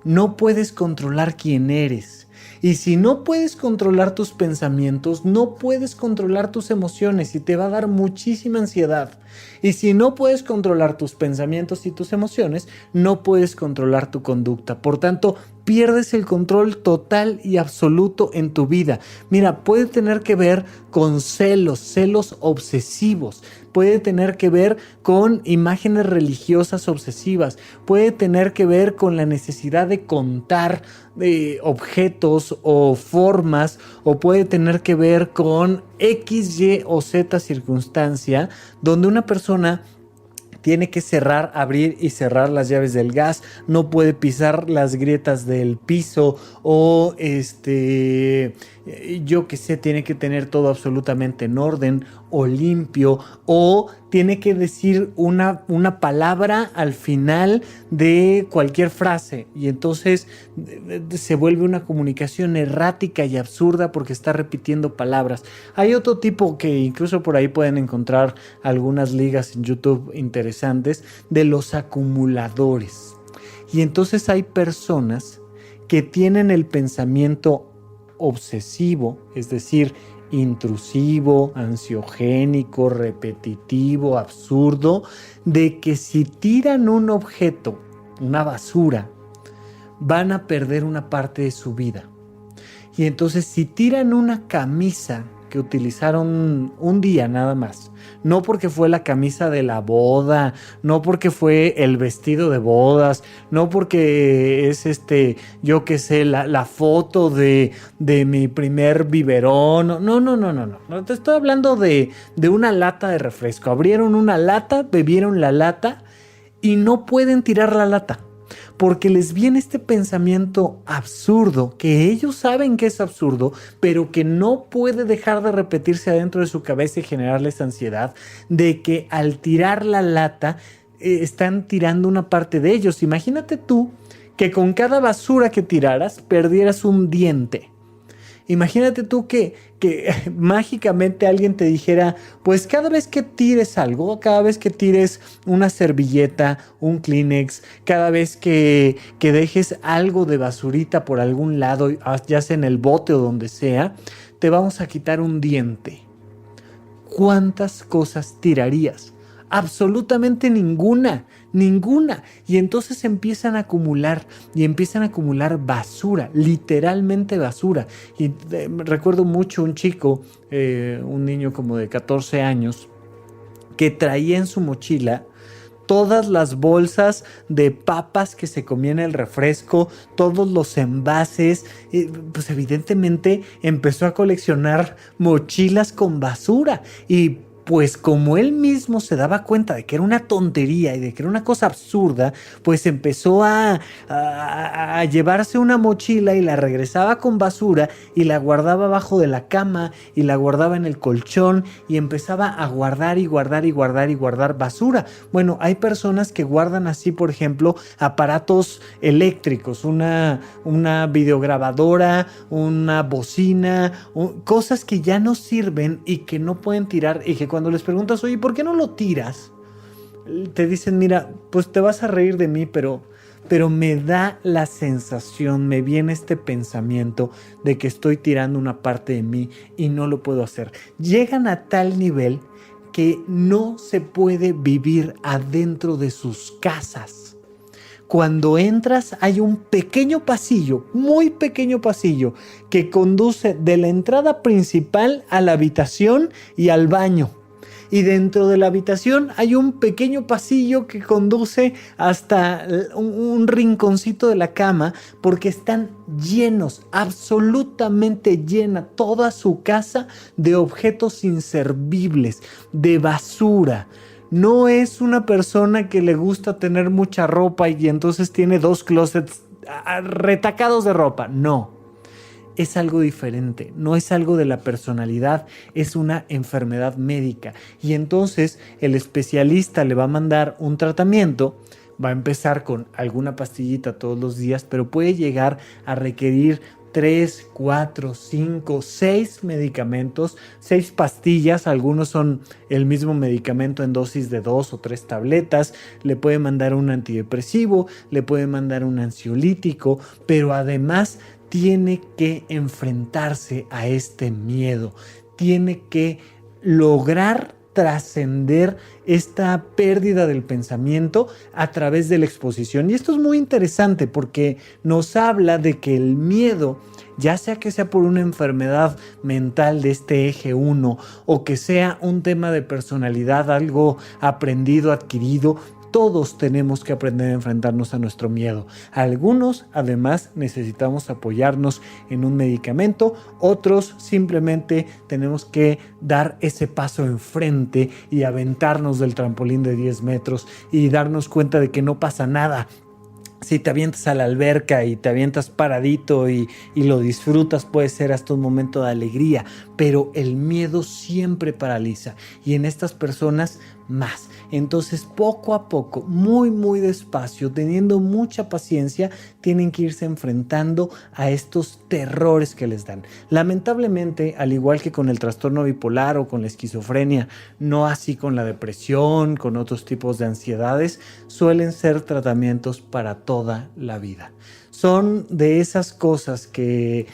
No puedes controlar quién eres. Y si no puedes controlar tus pensamientos, no puedes controlar tus emociones, y te va a dar muchísima ansiedad. Y si no puedes controlar tus pensamientos y tus emociones, no puedes controlar tu conducta. Por tanto, pierdes el control total y absoluto en tu vida. Mira, puede tener que ver con celos obsesivos. Puede tener que ver con imágenes religiosas obsesivas. Puede tener que ver con la necesidad de contar objetos o formas, o puede tener que ver con X, Y o Z circunstancia donde una persona tiene que cerrar, abrir y cerrar las llaves del gas, no puede pisar las grietas del piso, o yo qué sé, tiene que tener todo absolutamente en orden o limpio, o tiene que decir una palabra al final de cualquier frase, y entonces se vuelve una comunicación errática y absurda porque está repitiendo palabras. Hay otro tipo que incluso por ahí pueden encontrar algunas ligas en YouTube interesantes, de los acumuladores. Y entonces hay personas que tienen el pensamiento obsesivo, es decir, intrusivo, ansiogénico, repetitivo, absurdo, de que si tiran un objeto, una basura, van a perder una parte de su vida. Y entonces si tiran una camisa que utilizaron un día nada más, no porque fue la camisa de la boda, no porque fue el vestido de bodas, no porque es yo qué sé, la foto de mi primer biberón, no, te estoy hablando de una lata de refresco. Abrieron una lata, bebieron la lata y no pueden tirar la lata, porque les viene este pensamiento absurdo, que ellos saben que es absurdo, pero que no puede dejar de repetirse adentro de su cabeza y generarles ansiedad, de que al tirar la lata están tirando una parte de ellos. Imagínate tú que con cada basura que tiraras perdieras un diente. Imagínate tú que mágicamente alguien te dijera, pues cada vez que tires algo, cada vez que tires una servilleta, un Kleenex, cada vez que dejes algo de basurita por algún lado, ya sea en el bote o donde sea, te vamos a quitar un diente. ¿Cuántas cosas tirarías? Absolutamente ninguna. Y entonces empiezan a acumular basura, literalmente basura. Y recuerdo mucho un chico, un niño como de 14 años, que traía en su mochila todas las bolsas de papas que se comía en el refresco, todos los envases. Pues evidentemente empezó a coleccionar mochilas con basura, y pues como él mismo se daba cuenta de que era una tontería y de que era una cosa absurda, pues empezó a llevarse una mochila y la regresaba con basura y la guardaba abajo de la cama y la guardaba en el colchón, y empezaba a guardar y guardar basura. Bueno, hay personas que guardan así, por ejemplo, aparatos eléctricos, una videograbadora, una bocina, cosas que ya no sirven y que no pueden tirar, y que cuando les preguntas, oye, ¿por qué no lo tiras? Te dicen, mira, pues te vas a reír de mí, pero me da la sensación, me viene este pensamiento de que estoy tirando una parte de mí y no lo puedo hacer. Llegan a tal nivel que no se puede vivir adentro de sus casas. Cuando entras hay un pequeño pasillo, muy pequeño pasillo, que conduce de la entrada principal a la habitación y al baño. Y dentro de la habitación hay un pequeño pasillo que conduce hasta un rinconcito de la cama, porque están llenos, absolutamente llena toda su casa de objetos inservibles, de basura. No es una persona que le gusta tener mucha ropa y entonces tiene 2 closets retacados de ropa. No. Es algo diferente, no es algo de la personalidad, es una enfermedad médica. Y entonces el especialista le va a mandar un tratamiento, va a empezar con alguna pastillita todos los días, pero puede llegar a requerir 3, 4, 5, 6 medicamentos, 6 pastillas, algunos son el mismo medicamento en dosis de 2 o 3 tabletas, le puede mandar un antidepresivo, le puede mandar un ansiolítico, pero además tiene que enfrentarse a este miedo, tiene que lograr trascender esta pérdida del pensamiento a través de la exposición. Y esto es muy interesante porque nos habla de que el miedo, ya sea que sea por una enfermedad mental de este eje 1 o que sea un tema de personalidad, algo aprendido, adquirido, todos tenemos que aprender a enfrentarnos a nuestro miedo. Algunos, además, necesitamos apoyarnos en un medicamento. Otros simplemente tenemos que dar ese paso enfrente y aventarnos del trampolín de 10 metros y darnos cuenta de que no pasa nada. Si te avientas a la alberca y te avientas paradito y lo disfrutas, puede ser hasta un momento de alegría, pero el miedo siempre paraliza y en estas personas más. Entonces, poco a poco, muy muy despacio, teniendo mucha paciencia, tienen que irse enfrentando a estos terrores que les dan. Lamentablemente, al igual que con el trastorno bipolar o con la esquizofrenia, no así con la depresión, con otros tipos de ansiedades, suelen ser tratamientos para toda la vida. Son de esas cosas que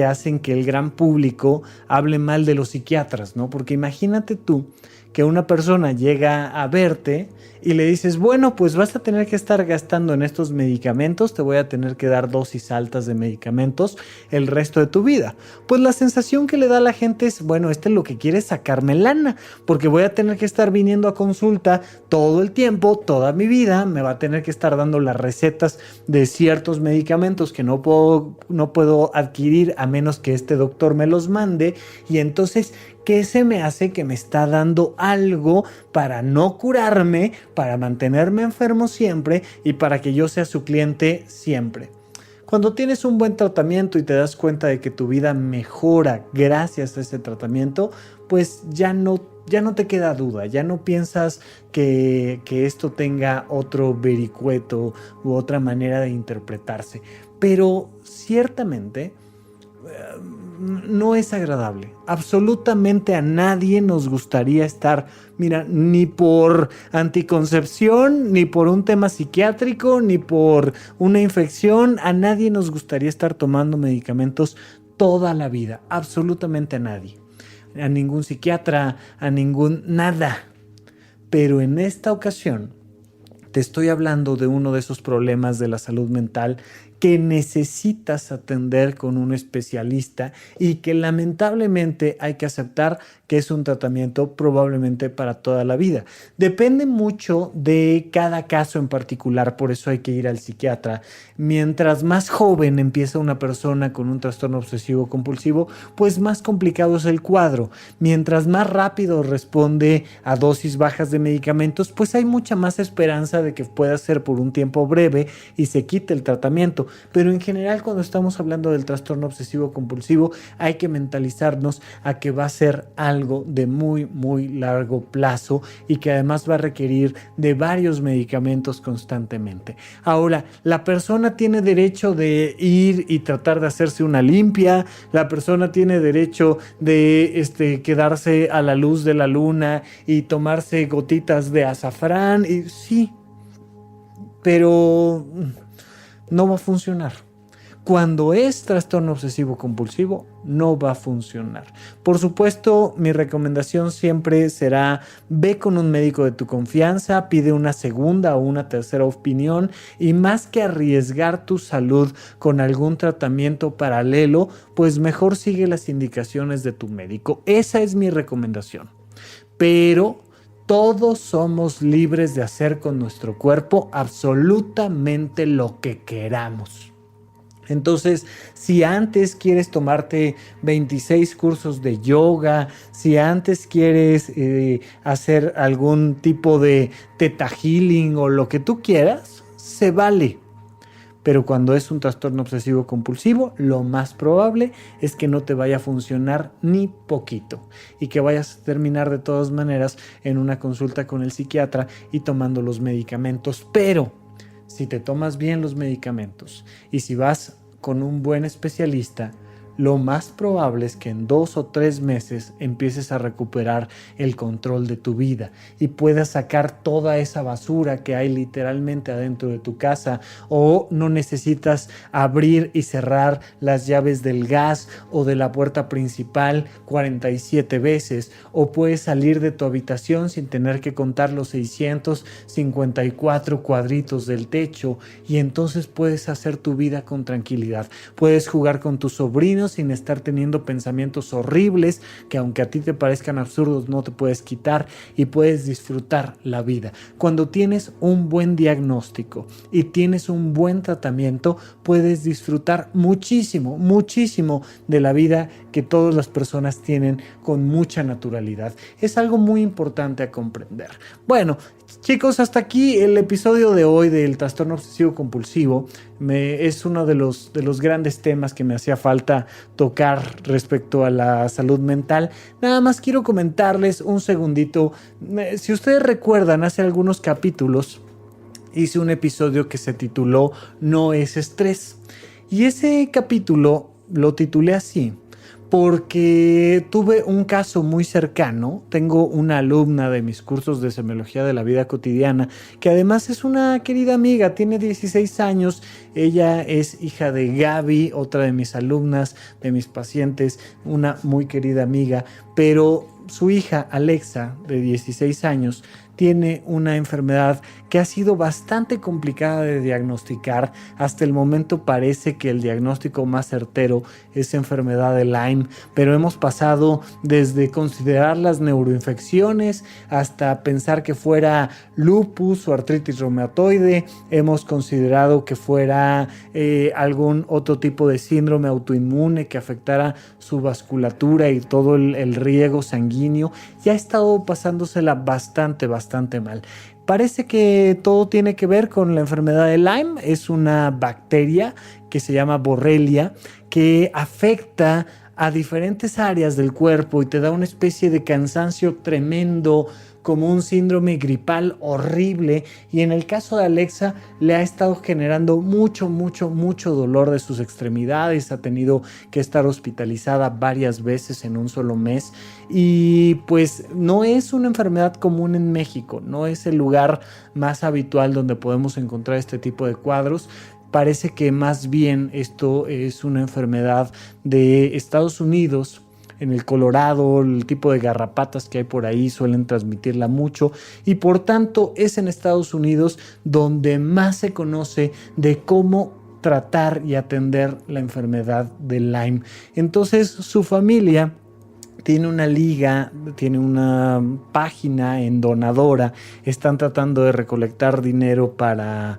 hacen que el gran público hable mal de los psiquiatras, ¿no? Porque imagínate tú que una persona llega a verte y le dices, bueno, pues vas a tener que estar gastando en estos medicamentos, te voy a tener que dar dosis altas de medicamentos el resto de tu vida. Pues la sensación que le da a la gente es, bueno, lo que quiere es sacarme lana, porque voy a tener que estar viniendo a consulta todo el tiempo, toda mi vida, me va a tener que estar dando las recetas de ciertos medicamentos que no puedo adquirir a menos que este doctor me los mande, y entonces, ¿qué se me hace que me está dando algo para no curarme, para mantenerme enfermo siempre y para que yo sea su cliente siempre? Cuando tienes un buen tratamiento y te das cuenta de que tu vida mejora gracias a ese tratamiento, pues ya no te queda duda, ya no piensas que esto tenga otro vericueto u otra manera de interpretarse. Pero ciertamente no es agradable. Absolutamente a nadie nos gustaría estar, mira, ni por anticoncepción, ni por un tema psiquiátrico, ni por una infección, a nadie nos gustaría estar tomando medicamentos toda la vida. Absolutamente a nadie. A ningún psiquiatra, a ningún nada. Pero en esta ocasión te estoy hablando de uno de esos problemas de la salud mental que necesitas atender con un especialista y que lamentablemente hay que aceptar que es un tratamiento probablemente para toda la vida. Depende mucho de cada caso en particular, por eso hay que ir al psiquiatra. Mientras más joven empieza una persona con un trastorno obsesivo compulsivo, pues más complicado es el cuadro. Mientras más rápido responde a dosis bajas de medicamentos, pues hay mucha más esperanza de que pueda ser por un tiempo breve y se quite el tratamiento. Pero en general, cuando estamos hablando del trastorno obsesivo compulsivo, hay que mentalizarnos a que va a ser algo de muy, muy largo plazo y que además va a requerir de varios medicamentos constantemente. Ahora, la persona tiene derecho de ir y tratar de hacerse una limpia, la persona tiene derecho de quedarse a la luz de la luna y tomarse gotitas de azafrán, y sí, pero no va a funcionar. Cuando es trastorno obsesivo compulsivo, no va a funcionar. Por supuesto, mi recomendación siempre será: ve con un médico de tu confianza, pide una segunda o una tercera opinión, y más que arriesgar tu salud con algún tratamiento paralelo, pues mejor sigue las indicaciones de tu médico. Esa es mi recomendación. Pero todos somos libres de hacer con nuestro cuerpo absolutamente lo que queramos. Entonces, si antes quieres tomarte 26 cursos de yoga, si antes quieres hacer algún tipo de Theta Healing o lo que tú quieras, se vale. Pero cuando es un trastorno obsesivo compulsivo, lo más probable es que no te vaya a funcionar ni poquito y que vayas a terminar de todas maneras en una consulta con el psiquiatra y tomando los medicamentos. Pero si te tomas bien los medicamentos y si vas con un buen especialista, lo más probable es que en 2 o 3 meses empieces a recuperar el control de tu vida y puedas sacar toda esa basura que hay literalmente adentro de tu casa, o no necesitas abrir y cerrar las llaves del gas o de la puerta principal 47 veces, o puedes salir de tu habitación sin tener que contar los 654 cuadritos del techo, y entonces puedes hacer tu vida con tranquilidad. Puedes jugar con tus sobrinos sin estar teniendo pensamientos horribles que, aunque a ti te parezcan absurdos, no te puedes quitar, y puedes disfrutar la vida. Cuando tienes un buen diagnóstico y tienes un buen tratamiento, puedes disfrutar muchísimo, muchísimo de la vida que todas las personas tienen con mucha naturalidad. Es algo muy importante a comprender. Bueno, chicos, hasta aquí el episodio de hoy del trastorno obsesivo compulsivo. Es uno de los grandes temas que me hacía falta tocar respecto a la salud mental. Nada más quiero comentarles un segundito. Si ustedes recuerdan, hace algunos capítulos hice un episodio que se tituló No es estrés. Y ese capítulo lo titulé así porque tuve un caso muy cercano. Tengo una alumna de mis cursos de semiología de la vida cotidiana que además es una querida amiga, tiene 16 años. Ella es hija de Gaby, otra de mis alumnas, de mis pacientes, una muy querida amiga, pero su hija Alexa, de 16 años, tiene una enfermedad que ha sido bastante complicada de diagnosticar. Hasta el momento parece que el diagnóstico más certero es enfermedad de Lyme, pero hemos pasado desde considerar las neuroinfecciones hasta pensar que fuera lupus o artritis reumatoide. Hemos considerado que fuera algún otro tipo de síndrome autoinmune que afectara su vasculatura y todo el riego sanguíneo, y ha estado pasándosela bastante mal. Parece que todo tiene que ver con la enfermedad de Lyme. Es una bacteria que se llama Borrelia, que afecta a diferentes áreas del cuerpo y te da una especie de cansancio tremendo, como un síndrome gripal horrible, y en el caso de Alexa le ha estado generando mucho dolor de sus extremidades. Ha tenido que estar hospitalizada varias veces en un solo mes, y pues no es una enfermedad común en México, no es el lugar más habitual donde podemos encontrar este tipo de cuadros. Parece que más bien esto es una enfermedad de Estados Unidos. En el Colorado, el tipo de garrapatas que hay por ahí suelen transmitirla mucho, y por tanto es en Estados Unidos donde más se conoce de cómo tratar y atender la enfermedad de Lyme. Entonces su familia tiene una liga, tiene una página en Donadora. Están tratando de recolectar dinero para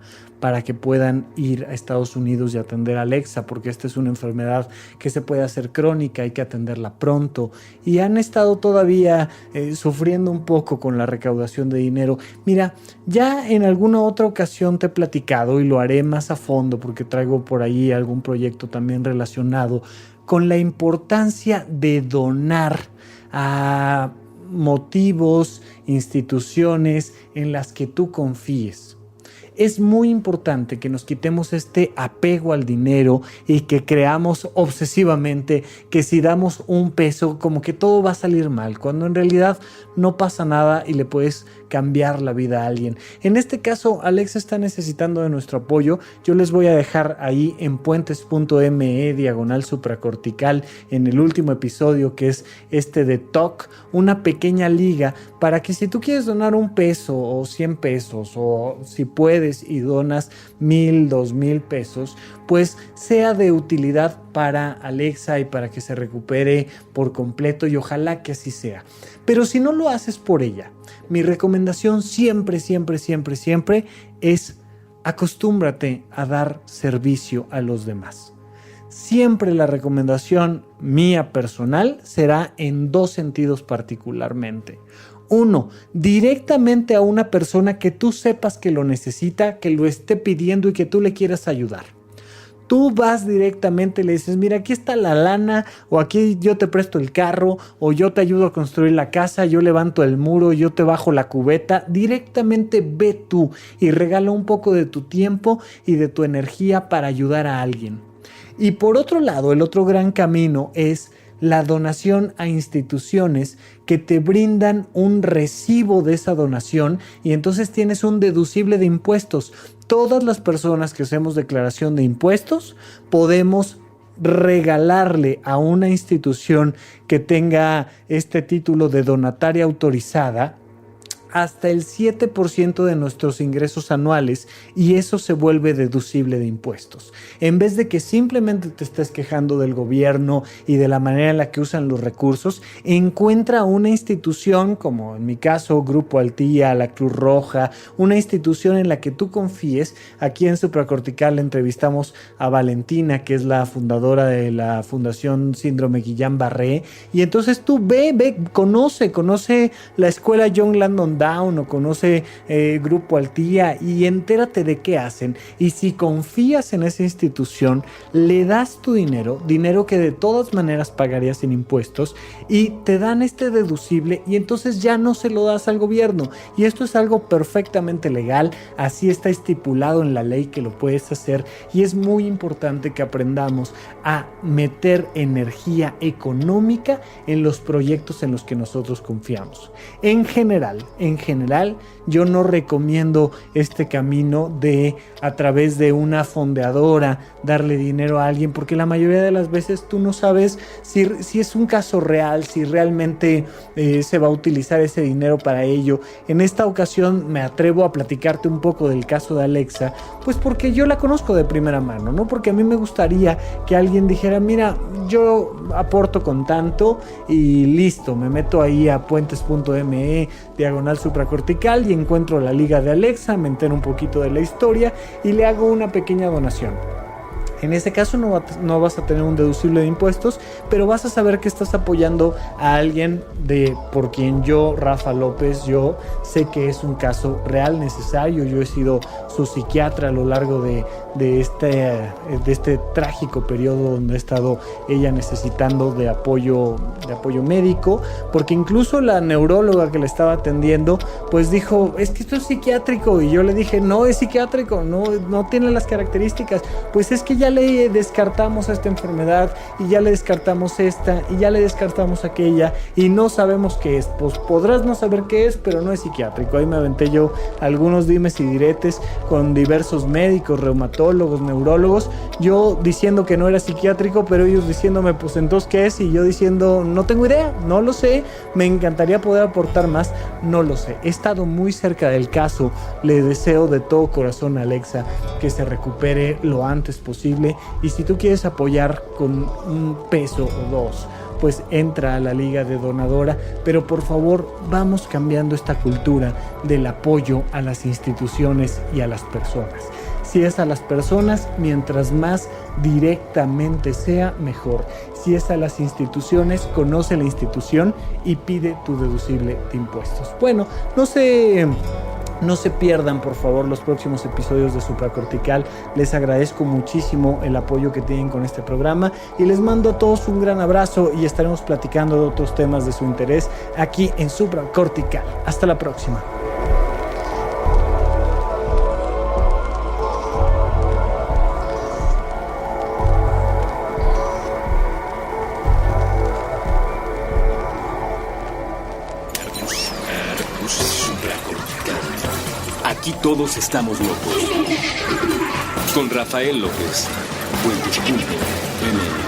que puedan ir a Estados Unidos y atender a Alexa, porque esta es una enfermedad que se puede hacer crónica, hay que atenderla pronto, y han estado todavía sufriendo un poco con la recaudación de dinero. Mira, ya en alguna otra ocasión te he platicado, y lo haré más a fondo porque traigo por ahí algún proyecto también relacionado con la importancia de donar a motivos, instituciones en las que tú confíes. Es muy importante que nos quitemos este apego al dinero y que creamos obsesivamente que si damos un peso como que todo va a salir mal, cuando en realidad no pasa nada y le puedes cambiar la vida a alguien. En este caso, Alexa está necesitando de nuestro apoyo. Yo les voy a dejar ahí en puentes.me/supracortical en el último episodio, que es este de Talk, una pequeña liga para que si tú quieres donar un peso o 100 pesos o si puedes y donas 1,000, 2,000 pesos, pues sea de utilidad para Alexa y para que se recupere por completo, y ojalá que así sea. Pero si no lo haces por ella, mi recomendación siempre es acostúmbrate a dar servicio a los demás. Siempre la recomendación mía personal será en 2 sentidos particularmente. 1, directamente a una persona que tú sepas que lo necesita, que lo esté pidiendo y que tú le quieras ayudar. Tú vas directamente y le dices, mira, aquí está la lana, o aquí yo te presto el carro, o yo te ayudo a construir la casa, yo levanto el muro, yo te bajo la cubeta. Directamente ve tú y regala un poco de tu tiempo y de tu energía para ayudar a alguien. Y por otro lado, el otro gran camino es la donación a instituciones que te brindan un recibo de esa donación y entonces tienes un deducible de impuestos. Todas las personas que hacemos declaración de impuestos podemos regalarle a una institución que tenga este título de donataria autorizada hasta el 7% de nuestros ingresos anuales, y eso se vuelve deducible de impuestos. En vez de que simplemente te estés quejando del gobierno y de la manera en la que usan los recursos, encuentra una institución como en mi caso Grupo Altía, la Cruz Roja, una institución en la que tú confíes. Aquí en Supracortical entrevistamos a Valentina, que es la fundadora de la Fundación Síndrome Guillain-Barré, y entonces tú conoce la escuela Young Landon Down o conoce Grupo Altía y entérate de qué hacen. Y si confías en esa institución, le das tu dinero que de todas maneras pagarías en impuestos, y te dan este deducible, y entonces ya no se lo das al gobierno. Y esto es algo perfectamente legal, así está estipulado en la ley que lo puedes hacer, y es muy importante que aprendamos a meter energía económica en los proyectos en los que nosotros confiamos. En general, yo no recomiendo este camino de a través de una fondeadora darle dinero a alguien, porque la mayoría de las veces tú no sabes si es un caso real, si realmente se va a utilizar ese dinero para ello. En esta ocasión me atrevo a platicarte un poco del caso de Alexa, pues porque yo la conozco de primera mano, ¿no? Porque a mí me gustaría que alguien dijera, mira, yo aporto con tanto y listo, me meto ahí a puentes.me/supracortical y encuentro la liga de Alexa, me entero un poquito de la historia y le hago una pequeña donación. En ese caso no vas a tener un deducible de impuestos, pero vas a saber que estás apoyando a alguien por quien yo, Rafa López, yo sé que es un caso real, necesario. Yo he sido su psiquiatra a lo largo de este trágico periodo donde ha estado ella necesitando de apoyo médico, porque incluso la neuróloga que le estaba atendiendo pues dijo, es que esto es psiquiátrico, y yo le dije, no es psiquiátrico, no tiene las características. Pues es que ya le descartamos a esta enfermedad, y ya le descartamos esta, y ya le descartamos aquella, y no sabemos qué es. Pues podrás no saber qué es, pero no es psiquiátrico. Ahí me aventé yo algunos dimes y diretes con diversos médicos, reumatólogos, neurólogos, yo diciendo que no era psiquiátrico, pero ellos diciéndome, pues entonces ¿qué es? Y yo diciendo, no tengo idea, no lo sé, me encantaría poder aportar más, no lo sé. He estado muy cerca del caso, le deseo de todo corazón a Alexa que se recupere lo antes posible, y si tú quieres apoyar con un peso o dos, pues entra a la liga de donadora, pero por favor vamos cambiando esta cultura del apoyo a las instituciones y a las personas. Si es a las personas, mientras más directamente sea, mejor. Si es a las instituciones, conoce la institución y pide tu deducible de impuestos. Bueno, no se pierdan, por favor, los próximos episodios de Supracortical. Les agradezco muchísimo el apoyo que tienen con este programa y les mando a todos un gran abrazo, y estaremos platicando de otros temas de su interés aquí en Supracortical. Hasta la próxima. Supracortical. Aquí todos estamos locos. Con Rafael López. Puentes.mx.